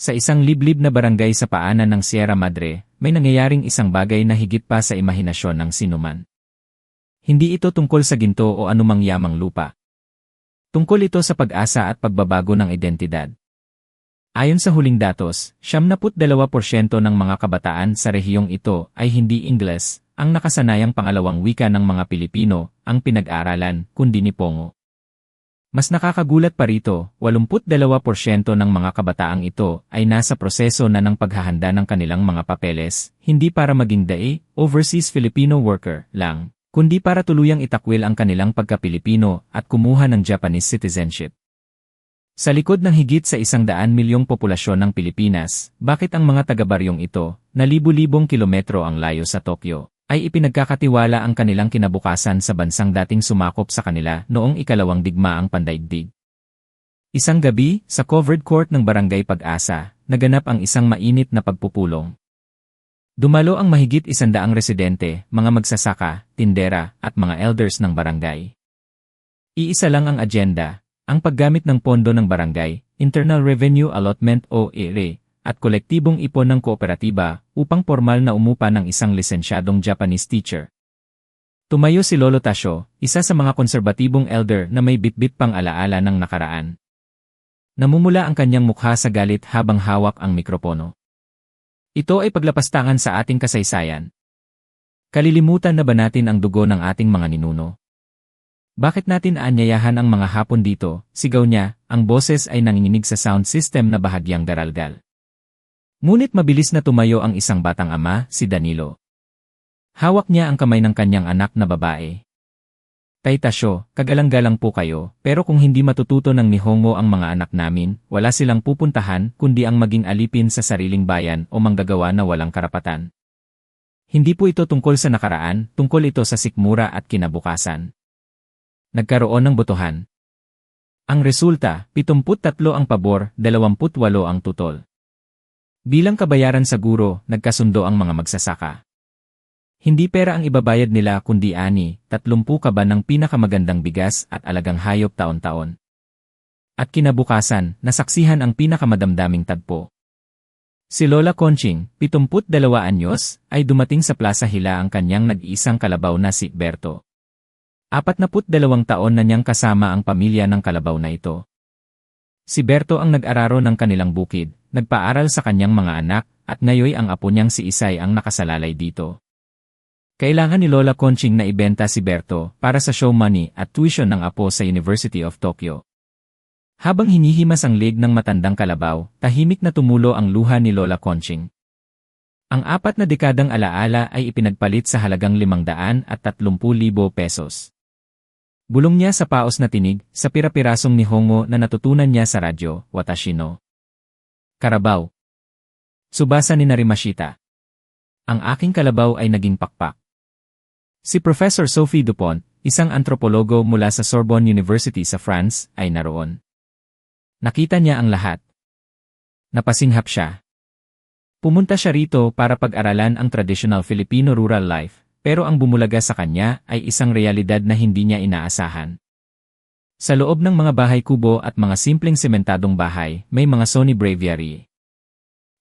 Sa isang liblib na barangay sa paanan ng Sierra Madre, may nangyayaring isang bagay na higit pa sa imahinasyon ng sinuman. Hindi ito tungkol sa ginto o anumang yamang lupa. Tungkol ito sa pag-asa at pagbabago ng identidad. Ayon sa huling datos, 72% ng mga kabataan sa rehiyong ito ay hindi Ingles, ang nakasanayang pangalawang wika ng mga Pilipino, ang pinag-aralan, kundi Nipongo. Mas nakakagulat pa rito, 82% ng mga kabataang ito ay nasa proseso na ng paghahanda ng kanilang mga papeles, hindi para maging DAE, Overseas Filipino Worker, lang, kundi para tuluyang itakwil ang kanilang pagka-Pilipino at kumuha ng Japanese citizenship. Sa likod ng higit sa 100 milyong populasyon ng Pilipinas, bakit ang mga taga-baryong ito, na libu-libong kilometro ang layo sa Tokyo, ay ipinagkakatiwala ang kanilang kinabukasan sa bansang dating sumakop sa kanila noong ikalawang digmaang pandaigdig? Isang gabi, sa covered court ng Barangay Pag-asa, naganap ang isang mainit na pagpupulong. Dumalo ang mahigit 100 residente, mga magsasaka, tindera, at mga elders ng barangay. Iisa lang ang agenda, ang paggamit ng pondo ng barangay, Internal Revenue Allotment o IRA, at kolektibong ipon ng kooperatiba upang formal na umupa ng isang lisensyadong Japanese teacher. Tumayo si Lolo Tasio, isa sa mga konserbatibong elder na may bitbit pang alaala ng nakaraan. Namumula ang kanyang mukha sa galit habang hawak ang mikropono. Ito ay paglapastangan sa ating kasaysayan. Kalilimutan na ba natin ang dugo ng ating mga ninuno? Bakit natin aanyayahan ang mga Hapon dito? Sigaw niya, ang boses ay nanginginig sa sound system na bahagyang daralgal. Ngunit mabilis na tumayo ang isang batang ama, si Danilo. Hawak niya ang kamay ng kanyang anak na babae. Tay Tasio, kagalang-galang po kayo, pero kung hindi matututo ng Nihongo ang mga anak namin, wala silang pupuntahan kundi ang maging alipin sa sariling bayan o manggagawa na walang karapatan. Hindi po ito tungkol sa nakaraan, tungkol ito sa sikmura at kinabukasan. Nagkaroon ng botohan. Ang resulta, 73 ang pabor, 28 ang tutol. Bilang kabayaran sa guro, nagkasundo ang mga magsasaka. Hindi pera ang ibabayad nila kundi 30 kaban ng pinakamagandang bigas at alagang hayop taon-taon. At kinabukasan, nasaksihan ang pinakamadamdaming tagpo. Si Lola Conching, 72 anyos, ay dumating sa Plaza Hila ang kanyang nag-iisang kalabaw na si Berto. 42 taon na niyang kasama ang pamilya ng kalabaw na ito. Si Berto ang nag-araro ng kanilang bukid, nagpaaral sa kanyang mga anak, at ngayoy ang apo niyang si Isay ang nakasalalay dito. Kailangan ni Lola Conching na ibenta si Berto para sa show money at tuition ng apo sa University of Tokyo. Habang hinihimas ang leg ng matandang kalabaw, tahimik na tumulo ang luha ni Lola Conching. Ang 4 na dekadang alaala ay ipinagpalit sa halagang 530,000 pesos. Bulong niya sa paos na tinig, sa pira-pirasong Nihongo na natutunan niya sa radyo, Watashi no Karabaw. Tsubasa ni Narimashita. Ang aking kalabaw ay naging pakpak. Si Professor Sophie Dupont, isang antropologo mula sa Sorbonne University sa France, ay naroon. Nakita niya ang lahat. Napasinghap siya. Pumunta siya rito para pag-aralan ang traditional Filipino rural life, pero ang bumulaga sa kanya ay isang realidad na hindi niya inaasahan. Sa loob ng mga bahay kubo at mga simpleng sementadong bahay, may mga Sony Braviary.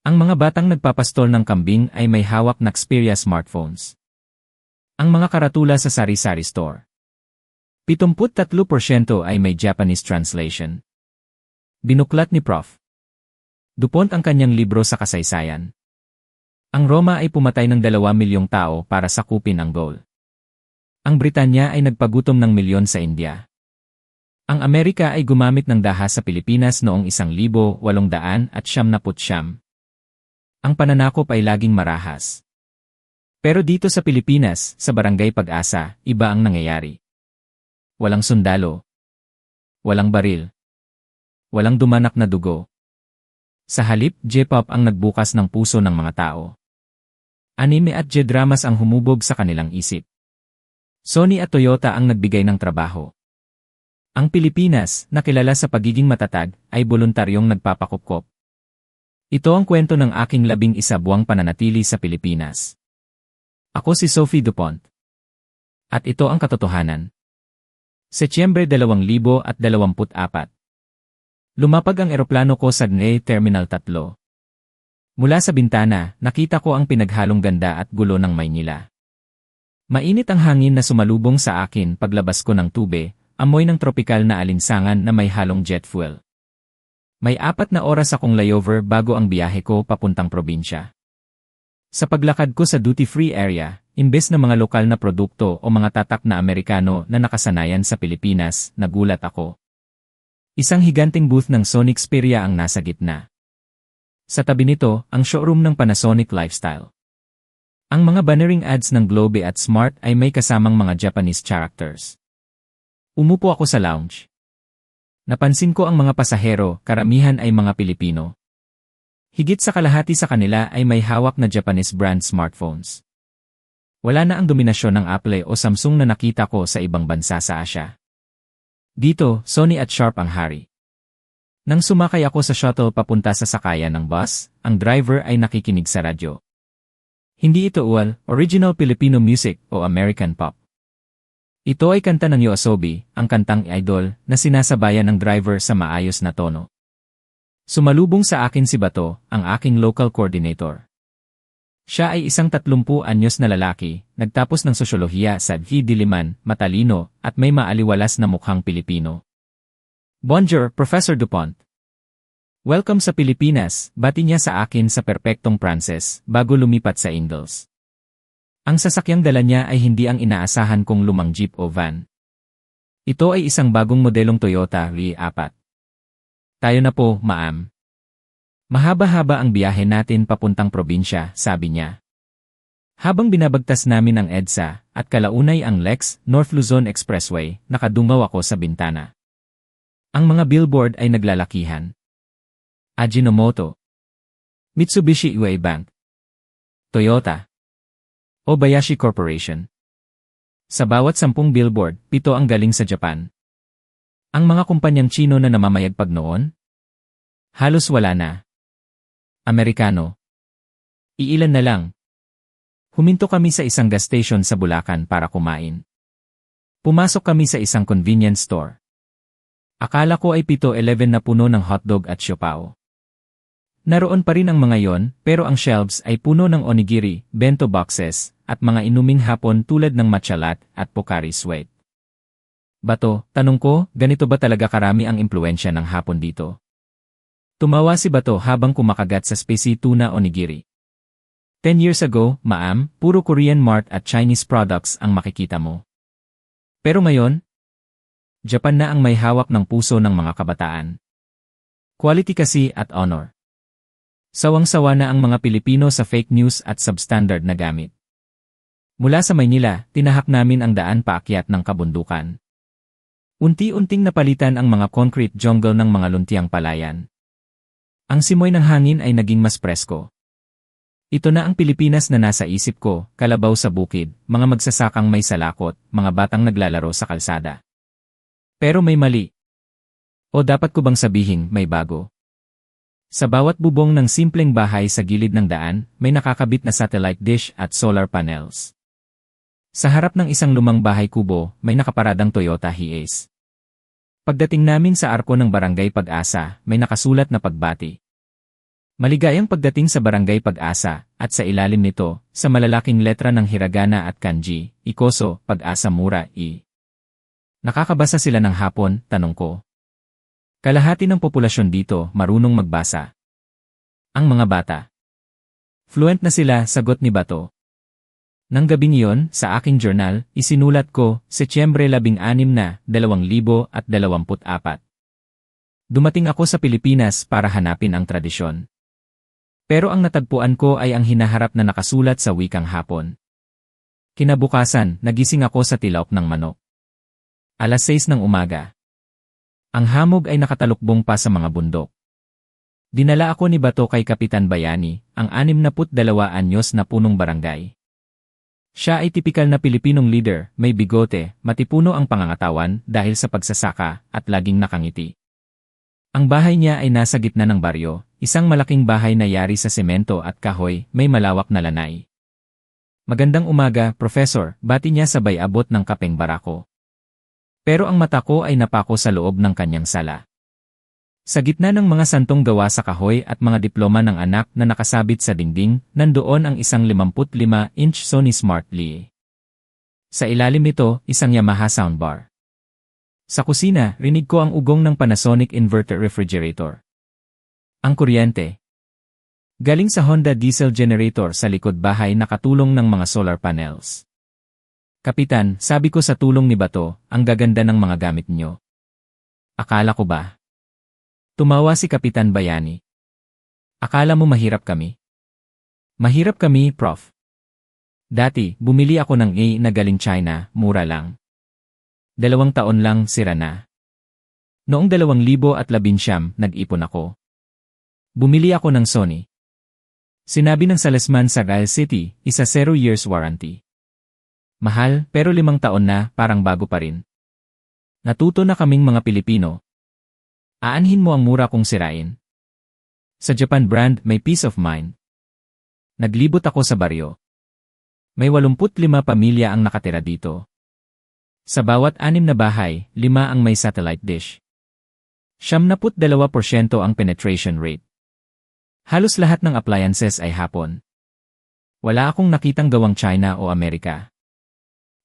Ang mga batang nagpapastol ng kambing ay may hawak na Xperia smartphones. Ang mga karatula sa sari-sari store. 73% ay may Japanese translation. Binuklat ni Prof. Dupont ang kanyang libro sa kasaysayan. Ang Roma ay pumatay ng 2 milyong tao para sakupin ang goal. Ang Britanya ay nagpagutom ng milyon sa India. Ang Amerika ay gumamit ng dahas sa Pilipinas noong 1899. Ang pananakop ay laging marahas. Pero dito sa Pilipinas, sa Barangay Pag-asa, iba ang nangyayari. Walang sundalo. Walang baril. Walang dumanak na dugo. Sa halip, J-pop ang nagbukas ng puso ng mga tao. Anime at J-dramas ang humubog sa kanilang isip. Sony at Toyota ang nagbigay ng trabaho. Ang Pilipinas, na kilala sa pagiging matatag, ay voluntaryong nagpapakupkop. Ito ang kwento ng aking 11 buwang pananatili sa Pilipinas. Ako si Sophie Dupont. At ito ang katotohanan. Setyembre 2024. Lumapag ang eroplano ko sa NA Terminal 3. Mula sa bintana, nakita ko ang pinaghalong ganda at gulo ng Maynila. Mainit ang hangin na sumalubong sa akin paglabas ko ng tube, amoy ng tropikal na alinsangan na may halong jet fuel. May 4 na oras akong layover bago ang biyahe ko papuntang probinsya. Sa paglakad ko sa duty-free area, imbes na mga lokal na produkto o mga tatak na Amerikano na nakasanayan sa Pilipinas, nagulat ako. Isang higanting booth ng Sony Xperia ang nasa gitna. Sa tabi nito, ang showroom ng Panasonic Lifestyle. Ang mga bannering ads ng Globe at Smart ay may kasamang mga Japanese characters. Umupo ako sa lounge. Napansin ko ang mga pasahero, karamihan ay mga Pilipino. Higit sa kalahati sa kanila ay may hawak na Japanese brand smartphones. Wala na ang dominasyon ng Apple o Samsung na nakita ko sa ibang bansa sa Asia. Dito, Sony at Sharp ang hari. Nang sumakay ako sa shuttle papunta sa sakayan ng bus, ang driver ay nakikinig sa radyo. Hindi ito original Filipino music o American pop. Ito ay kanta ng YOASOBI, ang kantang idol na sinasabayan ng driver sa maayos na tono. Sumalubong sa akin si Bato, ang aking local coordinator. Siya ay isang 30 anyos na lalaki, nagtapos ng sosyolohiya sa Diliman, matalino, at may maaliwalas na mukhang Pilipino. Bonjour, Professor Dupont. Welcome sa Pilipinas, bati niya sa akin sa perpektong Pranses, bago lumipat sa Ingles. Ang sasakyang dala niya ay hindi ang inaasahan kong lumang jeep o van. Ito ay isang bagong modelong Toyota RAV4. Tayo na po, ma'am. Mahaba-haba ang biyahe natin papuntang probinsya, sabi niya. Habang binabagtas namin ang EDSA at kalaunay ang Lex North Luzon Expressway, nakadungaw ako sa bintana. Ang mga billboard ay naglalakihan. Ajinomoto, Mitsubishi UA Bank, Toyota, Obayashi Corporation. Sa bawat 10 billboard, 7 ang galing sa Japan. Ang mga kumpanyang Chino na namamayagpag noon? Halos wala na. Amerikano. Iilan na lang. Huminto kami sa isang gas station sa Bulacan para kumain. Pumasok kami sa isang convenience store. Akala ko ay 7-11 na puno ng hotdog at siopaw. Naroon pa rin ang mga yon, pero ang shelves ay puno ng onigiri, bento boxes, at mga inuming hapon tulad ng matcha latte at Pocari Sweat. Bato, tanong ko, ganito ba talaga karami ang impluensya ng hapon dito? Tumawa si Bato habang kumakagat sa spicy tuna onigiri. 10 years ago, ma'am, puro Korean mart at Chinese products ang makikita mo. Pero ngayon, Japan na ang may hawak ng puso ng mga kabataan. Quality kasi at honor. Sawang-sawa na ang mga Pilipino sa fake news at substandard na gamit. Mula sa Maynila, tinahak namin ang daan paakyat ng kabundukan. Unti-unting napalitan ang mga concrete jungle ng mga luntiang palayan. Ang simoy ng hangin ay naging mas presko. Ito na ang Pilipinas na nasa isip ko, kalabaw sa bukid, mga magsasakang may salakot, mga batang naglalaro sa kalsada. Pero may mali. O dapat ko bang sabihin may bago? Sa bawat bubong ng simpleng bahay sa gilid ng daan, may nakakabit na satellite dish at solar panels. Sa harap ng isang lumang bahay kubo, may nakaparadang Toyota Hiace. Pagdating namin sa arko ng Barangay Pag-asa, may nakasulat na pagbati. Maligayang pagdating sa Barangay Pag-asa, at sa ilalim nito, sa malalaking letra ng hiragana at kanji, Ikoso, Pag-asa Mura, I. Nakakabasa sila ng hapon, tanong ko. Kalahati ng populasyon dito marunong magbasa. Ang mga bata. Fluent na sila, sagot ni Bato. Nang gabing iyon, sa aking journal, isinulat ko, Setyembre 16 na, 2024. Dumating ako sa Pilipinas para hanapin ang tradisyon. Pero ang natagpuan ko ay ang hinaharap na nakasulat sa wikang Hapon. Kinabukasan, nagising ako sa tilaok ng manok. 6:00 ng umaga. Ang hamog ay nakatalukbong pa sa mga bundok. Dinala ako ni Bato kay Kapitan Bayani, ang 62 anyos na punong barangay. Siya ay tipikal na Pilipinong leader, may bigote, matipuno ang pangangatawan dahil sa pagsasaka at laging nakangiti. Ang bahay niya ay nasa gitna ng baryo, isang malaking bahay na yari sa semento at kahoy, may malawak na lanay. Magandang umaga, Professor, bati niya sabay abot ng kapeng barako. Pero ang mata ko ay napako sa loob ng kanyang sala. Sa gitna ng mga santong gawa sa kahoy at mga diploma ng anak na nakasabit sa dingding, nandoon ang isang 55-inch Sony Smart TV. Sa ilalim nito, isang Yamaha soundbar. Sa kusina, rinig ko ang ugong ng Panasonic inverter refrigerator. Ang kuryente. Galing sa Honda diesel generator sa likod bahay na katulong ng mga solar panels. Kapitan, sabi ko sa tulong ni Bato, ang gaganda ng mga gamit niyo. Akala ko ba? Tumawa si Kapitan Bayani. Akala mo mahirap kami? Mahirap kami, Prof. Dati, bumili ako ng A na galing China, mura lang. 2 taon lang, sira na. Noong 2019, nag-ipon ako. Bumili ako ng Sony. Sinabi ng salesman sa Gael City, isa 0 years warranty. Mahal, pero 5 taon na, parang bago pa rin. Natuto na kaming mga Pilipino. Aanhin mo ang mura kong sirain. Sa Japan brand, may peace of mind. Naglibot ako sa baryo. May 85 pamilya ang nakatira dito. Sa bawat 6 na bahay, 5 ang may satellite dish. 72% ang penetration rate. Halos lahat ng appliances ay Hapon. Wala akong nakitang gawang China o Amerika.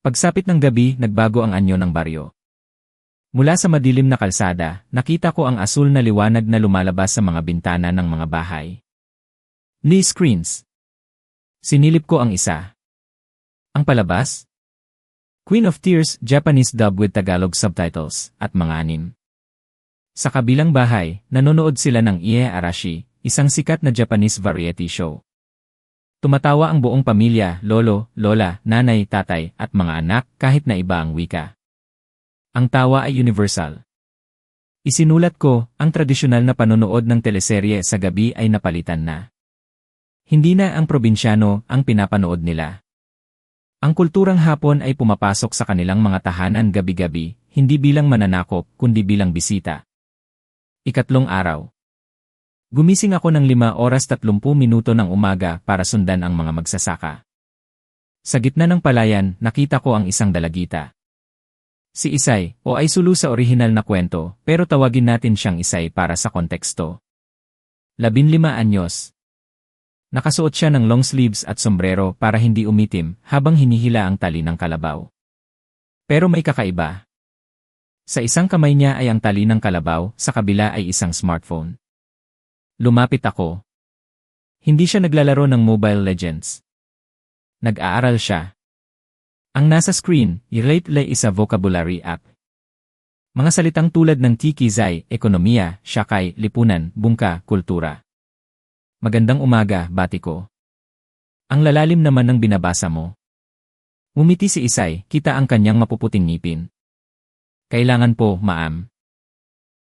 Pagsapit ng gabi, nagbago ang anyo ng baryo. Mula sa madilim na kalsada, nakita ko ang asul na liwanag na lumalabas sa mga bintana ng mga bahay. Ni screens. Sinilip ko ang isa. Ang palabas? Queen of Tears, Japanese dub with Tagalog subtitles, at mga anim. Sa kabilang bahay, nanonood sila ng Ie Arashi, isang sikat na Japanese variety show. Tumatawa ang buong pamilya, lolo, lola, nanay, tatay, at mga anak kahit na iba ang wika. Ang tawa ay universal. Isinulat ko, ang tradisyonal na panonood ng teleserye sa gabi ay napalitan na. Hindi na ang probinsyano ang pinapanood nila. Ang kulturang Hapon ay pumapasok sa kanilang mga tahanan gabi-gabi, hindi bilang mananakop, kundi bilang bisita. 3 araw. Gumising ako ng 5 oras 30 minuto ng umaga para sundan ang mga magsasaka. Sa gitna ng palayan, nakita ko ang isang dalagita. Si Isay, o ay sulu sa orihinal na kwento, pero tawagin natin siyang Isay para sa konteksto. 15 anyos. Nakasuot siya ng long sleeves at sombrero para hindi umitim habang hinihila ang tali ng kalabaw. Pero may kakaiba. Sa isang kamay niya ay ang tali ng kalabaw, sa kabila ay isang smartphone. Lumapit ako. Hindi siya naglalaro ng Mobile Legends. Nag-aaral siya. Ang nasa screen, i-rate is a vocabulary app. Mga salitang tulad ng tikizay, ekonomiya, syakay, lipunan, bungka, kultura. Magandang umaga, bati ko. Ang lalalim naman ng binabasa mo. Ngumiti si Isay, kita ang kanyang mapuputing ngipin. Kailangan po, ma'am.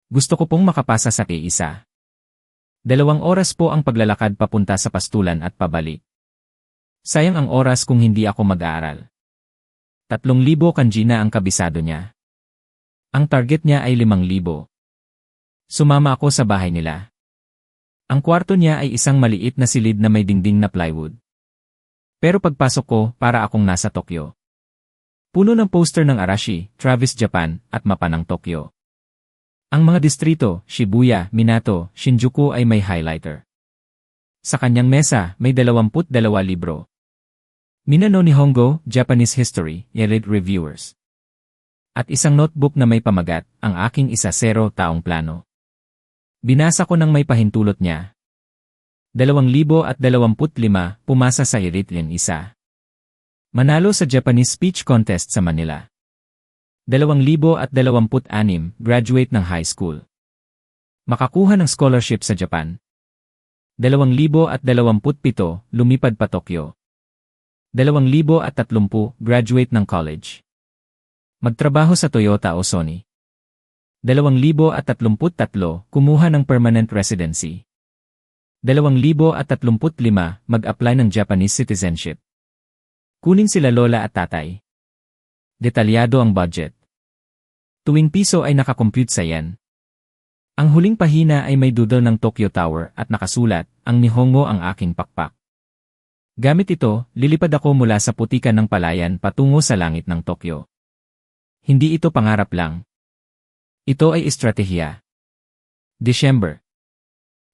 Gusto ko pong makapasa sa K1. 2 oras po ang paglalakad papunta sa pastulan at pabalik. Sayang ang oras kung hindi ako mag-aaral. 3,000 kanji na ang kabisado niya. Ang target niya ay 5,000. Sumama ako sa bahay nila. Ang kwarto niya ay isang maliit na silid na may dingding na plywood. Pero pagpasok ko, para akong nasa Tokyo. Puno ng poster ng Arashi, Travis Japan, at mapa ng Tokyo. Ang mga distrito, Shibuya, Minato, Shinjuku ay may highlighter. Sa kanyang mesa, may 22 libro. Minano Nihongo, Japanese History, Elite Reviewers. At isang notebook na may pamagat, ang aking 10 taong plano. Binasa ko nang may pahintulot niya. 2025, pumasa sa Iritlin 1. Manalo sa Japanese Speech Contest sa Manila. 2026, graduate ng high school. Makakuha ng scholarship sa Japan. 2027, lumipad pa Tokyo. 2030, graduate ng college. Magtrabaho sa Toyota o Sony. 2033, kumuha ng permanent residency. 2035, mag-apply ng Japanese citizenship. Kunin sila lola at tatay. Detalyado ang budget. Tuwing piso ay nakakompute sa yen. Ang huling pahina ay may doodle ng Tokyo Tower at nakasulat, ang Nihongo ang aking pakpak. Gamit ito, lilipad ako mula sa putikan ng palayan patungo sa langit ng Tokyo. Hindi ito pangarap lang. Ito ay estratehiya. December.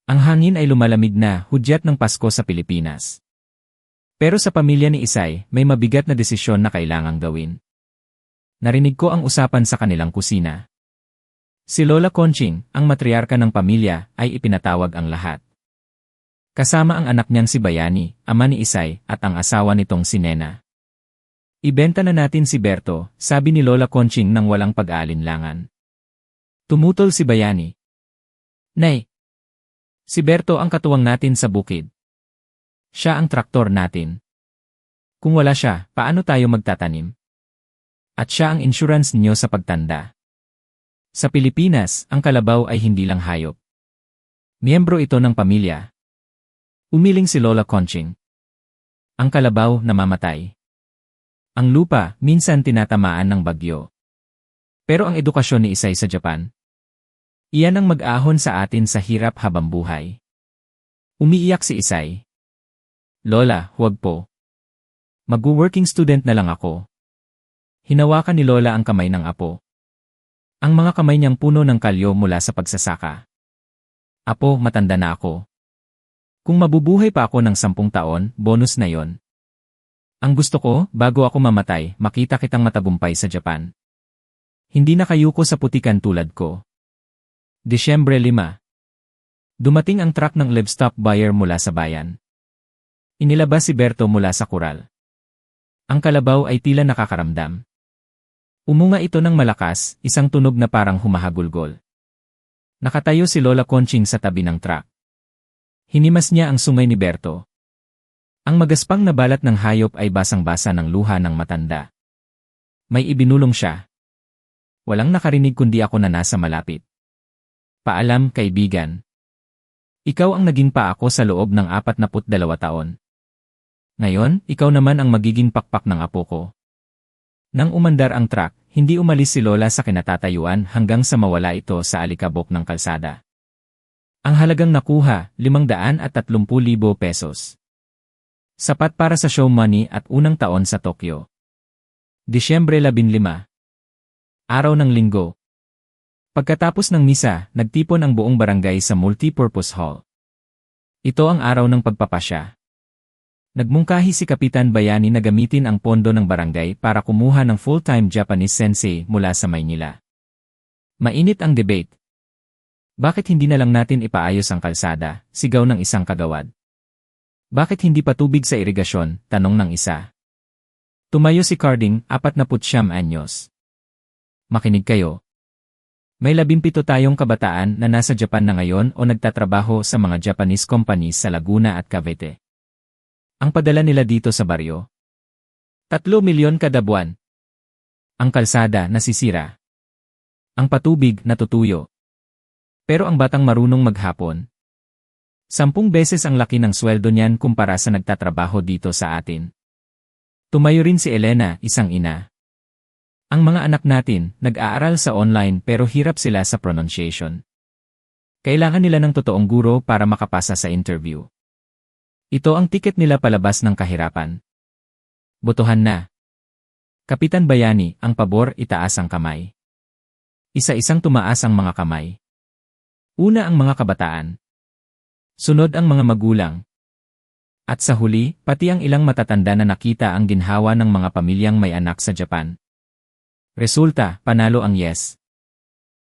Ang hangin ay lumalamig na, hudyat ng Pasko sa Pilipinas. Pero sa pamilya ni Isay, may mabigat na desisyon na kailangang gawin. Narinig ko ang usapan sa kanilang kusina. Si Lola Conching, ang matriarka ng pamilya, ay ipinatawag ang lahat. Kasama ang anak niyang si Bayani, ama ni Isay, at ang asawa nitong si Nena. Ibenta na natin si Berto, sabi ni Lola Conching nang walang pag-aalinlangan. Tumutol si Bayani. Nay! Si Berto ang katuwang natin sa bukid. Siya ang traktor natin. Kung wala siya, paano tayo magtatanim? At siya ang insurance niyo sa pagtanda. Sa Pilipinas, ang kalabaw ay hindi lang hayop. Miyembro ito ng pamilya. Umiling si Lola Conching. Ang kalabaw namamatay. Ang lupa minsan tinatamaan ng bagyo. Pero ang edukasyon ni Isay sa Japan, iyan ang mag-ahon sa atin sa hirap habang buhay. Umiiyak si Isay. Lola, huwag po. Mag-working student na lang ako. Hinawakan ni Lola ang kamay ng apo. Ang mga kamay niyang puno ng kalyo mula sa pagsasaka. Apo, matanda na ako. Kung mabubuhay pa ako ng 10 taon, bonus na yon. Ang gusto ko, bago ako mamatay, makita kitang matagumpay sa Japan. Hindi na kayuko sa putikan tulad ko. Disyembre 5. Dumating ang truck ng livestock buyer mula sa bayan. Inilabas si Berto mula sa kural. Ang kalabaw ay tila nakakaramdam. Umunga ito ng malakas, isang tunog na parang humahagulgol. Nakatayo si Lola Conching sa tabi ng truck. Hinimas niya ang sungay ni Berto. Ang magaspang na balat ng hayop ay basang-basa ng luha ng matanda. May ibinulong siya. Walang nakarinig kundi ako na nasa malapit. Paalam, kaibigan. Ikaw ang naging pa ako sa loob ng 42 taon. Ngayon, ikaw naman ang magiging pakpak ng apo ko. Nang umandar ang truck, hindi umalis si Lola sa kinatatayuan hanggang sa mawala ito sa alikabok ng kalsada. Ang halagang nakuha, 530,000 pesos. Sapat para sa show money at unang taon sa Tokyo. Disyembre 15. Araw ng Linggo. Pagkatapos ng misa, nagtipon ang buong barangay sa multipurpose hall. Ito ang araw ng pagpapasya. Nagmungkahi si Kapitan Bayani na gamitin ang pondo ng barangay para kumuha ng full-time Japanese sensei mula sa Maynila. Mainit ang debate. Bakit hindi na lang natin ipaayos ang kalsada, sigaw ng isang kagawad. Bakit hindi pa tubig sa irigasyon, tanong ng isa. Tumayo si Carding, 49 anyos. Makinig kayo. May 17 tayong kabataan na nasa Japan na ngayon o nagtatrabaho sa mga Japanese companies sa Laguna at Cavite. Ang padala nila dito sa baryo, 3 milyon kada buwan. Ang kalsada nasisira. Ang patubig natutuyo. Pero ang batang marunong maghapon, 10 beses ang laki ng sweldo niyan kumpara sa nagtatrabaho dito sa atin. Tumayo rin si Elena, isang ina. Ang mga anak natin, nag-aaral sa online pero hirap sila sa pronunciation. Kailangan nila ng totoong guro para makapasa sa interview. Ito ang tiket nila palabas ng kahirapan. Botohan na. Kapitan Bayani, ang pabor, itaas ang kamay. Isa-isang tumaas ang mga kamay. Una ang mga kabataan. Sunod ang mga magulang. At sa huli, pati ang ilang matatanda na nakita ang ginhawa ng mga pamilyang may anak sa Japan. Resulta, panalo ang yes.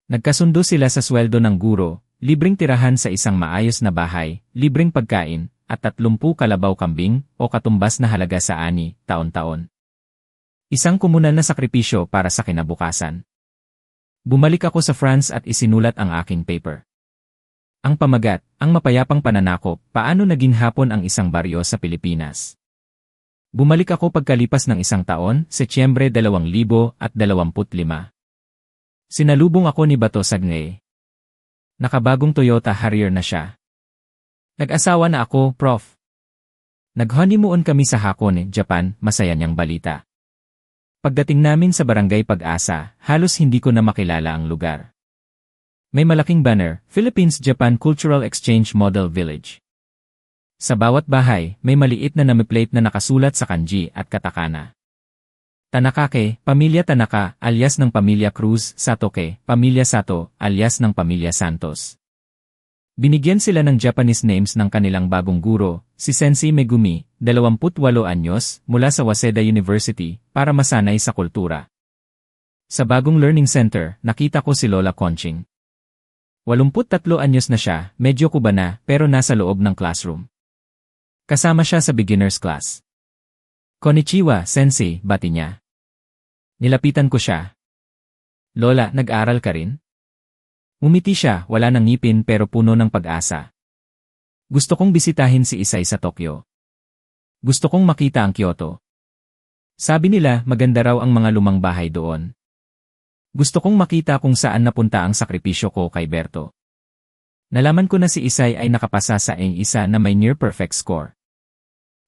Nagkasundo sila sa sweldo ng guro, libreng tirahan sa isang maayos na bahay, libreng pagkain, at 30 kalabaw kambing o katumbas na halaga sa ani, taon-taon. Isang komunal na sakripisyo para sa kinabukasan. Bumalik ako sa France at isinulat ang aking paper. Ang pamagat, ang mapayapang pananakop, paano naging hapon ang isang baryo sa Pilipinas. Bumalik ako pagkalipas ng 1 taon, Setyembre 2025. Sinalubong ako ni Bato Sagnay. Nakabagong Toyota Harrier na siya. Nag-asawa na ako, Prof. Nag-honeymoon kami sa Hakone, Japan, masaya niyang balita. Pagdating namin sa Barangay Pag-asa, halos hindi ko na makilala ang lugar. May malaking banner, Philippines-Japan Cultural Exchange Model Village. Sa bawat bahay, may maliit na namiplate na nakasulat sa kanji at katakana. Tanakake, Pamilya Tanaka, alias ng Pamilya Cruz, Satoke, Pamilya Sato, alias ng Pamilya Santos. Binigyan sila ng Japanese names ng kanilang bagong guro, si Sensei Megumi, 28 anyos, mula sa Waseda University, para masanay sa kultura. Sa bagong learning center, nakita ko si Lola Conching. 83 anyos na siya, medyo kuba na, pero nasa loob ng classroom. Kasama siya sa beginner's class. Konnichiwa, Sensei, bati niya. Nilapitan ko siya. Lola, nag-aral ka rin? Umiti siya, wala nang ngipin pero puno ng pag-asa. Gusto kong bisitahin si Isay sa Tokyo. Gusto kong makita ang Kyoto. Sabi nila maganda raw ang mga lumang bahay doon. Gusto kong makita kung saan napunta ang sakripisyo ko kay Berto. Nalaman ko na si Isay ay nakapasa sa isa na may near perfect score.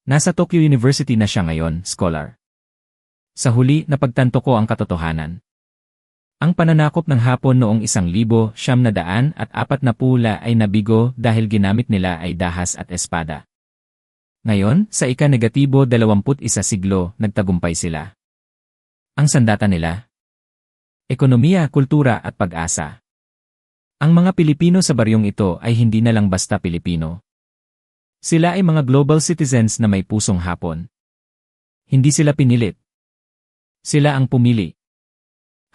Nasa Tokyo University na siya ngayon, scholar. Sa huli, napagtanto ko ang katotohanan. Ang pananakop ng Hapon noong 1940 ay nabigo dahil ginamit nila ay dahas at espada. Ngayon, sa ika-21 siglo, nagtagumpay sila. Ang sandata nila? Ekonomiya, kultura at pag-asa. Ang mga Pilipino sa baryong ito ay hindi na lang basta Pilipino. Sila ay mga global citizens na may pusong Hapon. Hindi sila pinilit. Sila ang pumili.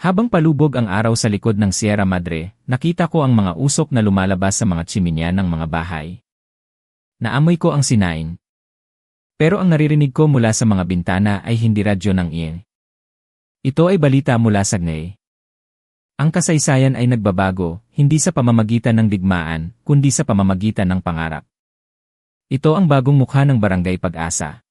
Habang palubog ang araw sa likod ng Sierra Madre, nakita ko ang mga usok na lumalabas sa mga tsiminya ng mga bahay. Naamoy ko ang sinaing. Pero ang naririnig ko mula sa mga bintana ay hindi radyo ng iyan. Ito ay balita mula sa GNE. Ang kasaysayan ay nagbabago, hindi sa pamamagitan ng digmaan, kundi sa pamamagitan ng pangarap. Ito ang bagong mukha ng Barangay Pag-asa.